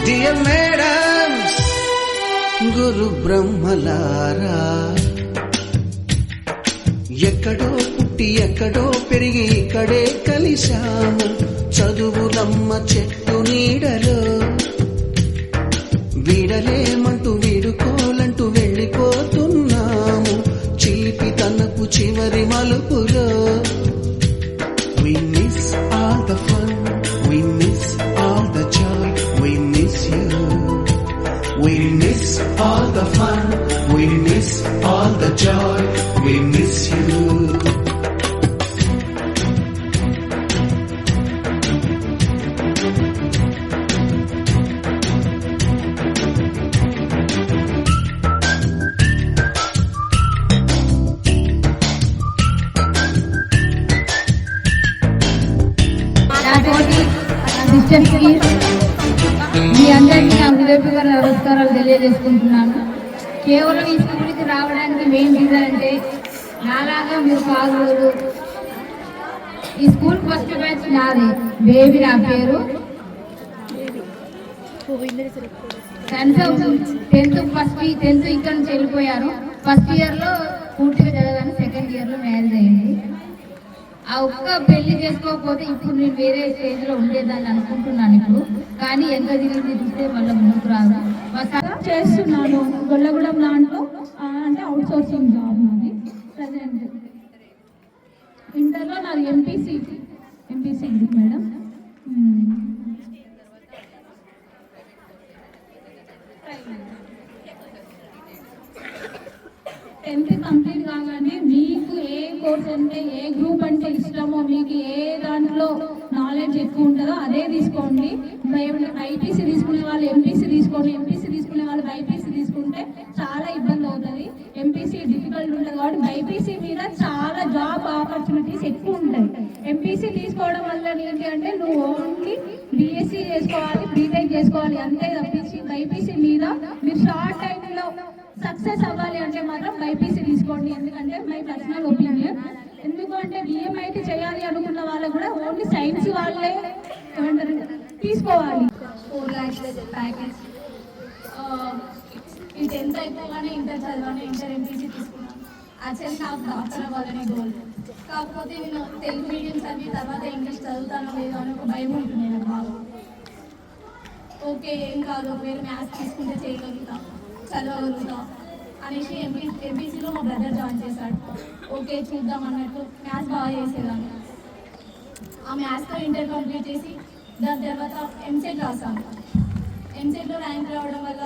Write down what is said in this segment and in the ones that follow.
Dear madams, గురు బ్రహ్మలారా, ఎక్కడో పుట్టి ఎక్కడో పెరిగి ఇక్కడే కలిశాము. చదువులమ్మ చెట్టు నీడలో వీడలేమంటూ వీడుకోలంటూ వెళ్ళిపోతున్నాము. చిలిపి తనకు చివరి మలుపులో we miss all the fun, we miss all the joy, we miss you. We miss all the fun, we miss all the joy, we miss you. మీ అందరికీ నా హృదయపూర్వక నమస్కారాలు తెలియజేసుకుంటున్నాను. కేవలం ఈ స్కూల్కి రావడానికి మెయిన్ రీజన్ అంటే నాలాగా మీరు కాదు. ఈ స్కూల్ ఫస్ట్ బ్యాచ్ నాది, బేబీ నా పేరు. 10th ఇక్కడ నుంచి వెళ్ళిపోయాను. ఫస్ట్ ఇయర్లో పూర్తిగా చదవగానే సెకండ్ ఇయర్లో మ్యారేజ్ అయింది. ఆ ఒక్క పెళ్లి చేసుకోకపోతే ఇప్పుడు నేను వేరే స్టేజ్లో ఉండేదాన్ని అనుకుంటున్నాను ఇప్పుడు. కానీ ఎంత తిరిగి చూస్తే మళ్ళీ ముందుకు రాదు. చేస్తున్నాను గొల్లగూడెం దాంట్లో, అంటే అవుట్ సోర్సింగ్ జాబ్ నాది. ప్రజెంట్ ఇంటర్లో నాది MPC group madam. 10th complete కాగానే మీకు ఏ కోర్స్ అంటే ఏ గ్రూప్ అంటే ఇష్టమో, మీకు ఏ దాంట్లో నాలెడ్జ్ ఎక్కువ ఉంటుందో అదే తీసుకోండి. బైపీసీ తీసుకునే వాళ్ళు ఎంపీసీ తీసుకోండి, ఎంపీసీ తీసుకునే వాళ్ళు బైపీసీ తీసుకుంటే చాలా ఇబ్బంది అవుతుంది. ఎంపీసీ డిఫికల్ట్ ఉంటుంది కాబట్టి బైపీసీ మీద చాలా జాబ్ ఆపర్చునిటీస్ ఎక్కువ ఉంటాయి. ఎంపీసీ తీసుకోవడం వల్ల ఏంటి అంటే నువ్వు ఓన్లీ బీఎస్సీ చేసుకోవాలి, బీటెక్ చేసుకోవాలి అంతే తప్పించి బైపీసీ మీద మీరు షార్ట్ టైంలో సక్సెస్ అవ్వాలి అంటే మాత్రం బైపీసీ తీసుకోండి. ఎందుకంటే మై పర్సనల్ ఒపీనియన్. ఎందుకంటే బిఎంఐటీ చేయాలి అనుకున్న వాళ్ళకు కూడా ఓన్లీ సైన్స్ వాళ్ళే ఏమంటారు తీసుకోవాలి. 4 lakhs ప్యాకేజ్. ఈ 10th అయిపోగానే ఇంటర్ చదవాలని ఇంటర్ ఎంపీసీ తీసుకున్నాను. యాక్చువల్లీ నాకు డాక్టర్ అవ్వాలనే గోల్. కాకపోతే నేను తెలుగు మీడియం చదివి తర్వాత ఇంగ్లీష్ చదువుతానో లేదో అని ఒక భయం ఉంటుంది నాకు బాగా. ఓకే ఏం కాదు, ఒకవేళ మ్యాథ్స్ తీసుకుంటే చేయగలుగుతాం, చదవగలుగుతాం అనేసి ఎంపీసీలో మా బ్రదర్ జాయిన్ చేశాడు. ఓకే చూద్దాం అన్నట్టు మ్యాథ్స్ బాగా చేసేదాన్ని. ఆ మ్యాథ్స్తో ఇంటర్ కంప్లీట్ చేసి దాని తర్వాత ఎంసెట్ రాసాను. ఎంసెట్లో ర్యాంక్ రావడం వల్ల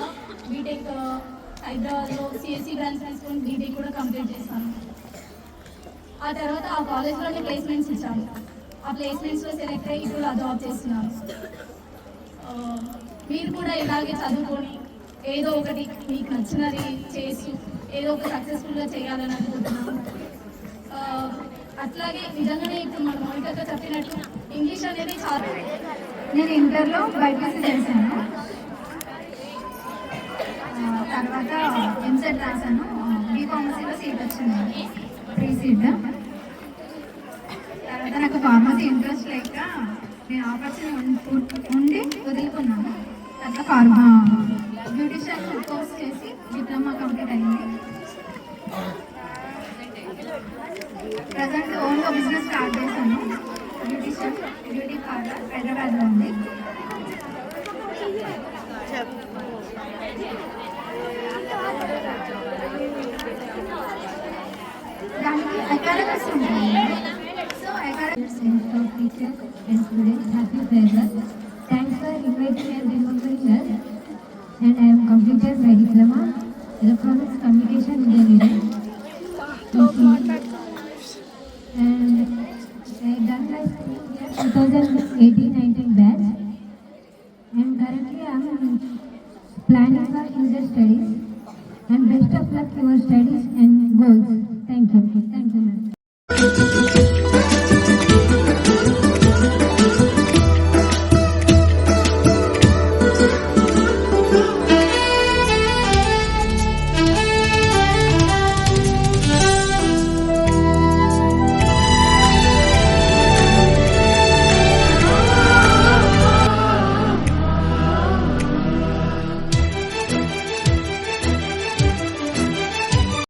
బీటెక్ హైదరాబాద్లో సిఎస్సి బ్రాంచ్ తీసుకొని బీటెక్ కూడా కంప్లీట్ చేశాను. ఆ తర్వాత ఆ కాలేజ్లోనే ప్లేస్మెంట్స్ ఇచ్చాను. ఆ ప్లేస్మెంట్స్లో సెలెక్ట్ అయ్యి ఇప్పుడు ఆ జాబ్ చేస్తున్నాను. మీరు కూడా ఇలాగే చదువుకొని ఏదో ఒకటి మీకు నచ్చినది చేసి ఏదో ఒక సక్సెస్ఫుల్గా చేయాలని అనుకుంటున్నాను. అట్లాగే నిజంగానే ఇప్పుడు మన మౌనిక చెప్పినట్టు ఇంగ్లీష్ అనేది చాలా. నేను ఇంటర్లో బైపీసీ చేశాను, తర్వాత ఎంసెట్ రాశాను. బీఫార్మసీలో సీట్ వచ్చింది, ఫ్రీ సీట్. తర్వాత నాకు ఫార్మసీ ఇంట్రెస్ట్ లేక నేను ఆపర్చునిటీ ఉండి వదులుకున్నాను. తర్వాత బ్యూటిషియన్ కోర్స్ చేసి డిప్లొమా కంప్లీట్ అయింది. ప్రజెంట్ ఓన్గా బిజినెస్ స్టార్ట్ చేశాను. బ్యూటిషియన్ బ్యూటీ పార్లర్ హైదరాబాద్లో ఉంది. దానికి అకాడమిక్స్ ఉంటాయి. So academics teachers and students happy farewell. Thanks for inviting and remembering us. And I have completed my diploma electronics communication engineering. And I have done my 2018-19 batch. And currently I am planning for further studies. And best of luck to your studies and